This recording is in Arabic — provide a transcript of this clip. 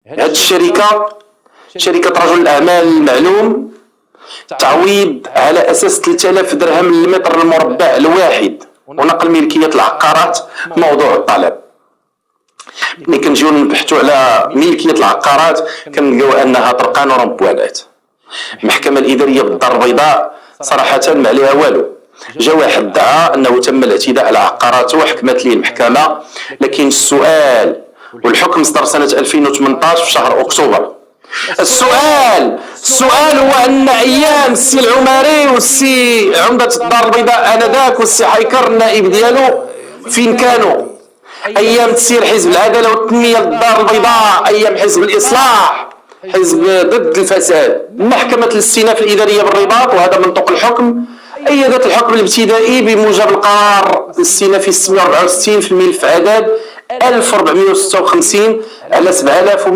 هذه الشركة شركة رجل الأعمال المعلوم تعويض على أساس 3000 درهم للمتر المربع الواحد ونقل ملكية العقارات موضوع الطلب. ملي كنجيو نبحثوا على ملكية العقارات كنلقاو أنها طرقان ورمبوانات. المحكمة الإدارية بالدار البيضاء صراحة ما عليها والو. جا واحد دعا أنه تم الاعتداء على عقاراته وحكمت ليه المحكمة، لكن السؤال والحكم صدر سنة 2018 في شهر أكتوبر. السؤال هو أن أيام السي العمري والسي عمدة الدار البيضاء آنذاك والسي حيكر النائب ديالو فين كانوا؟ أيام تسير حزب العدالة والتنمية للدار البيضاء، أيام حزب الإصلاح، حزب ضد الفساد. محكمة الاستئناف الإدارية بالرباط وهذا منطق الحكم أيدت الحكم الابتدائي بموجب القرار الاستئنافي 664 في الملف عدد 1456 على 7100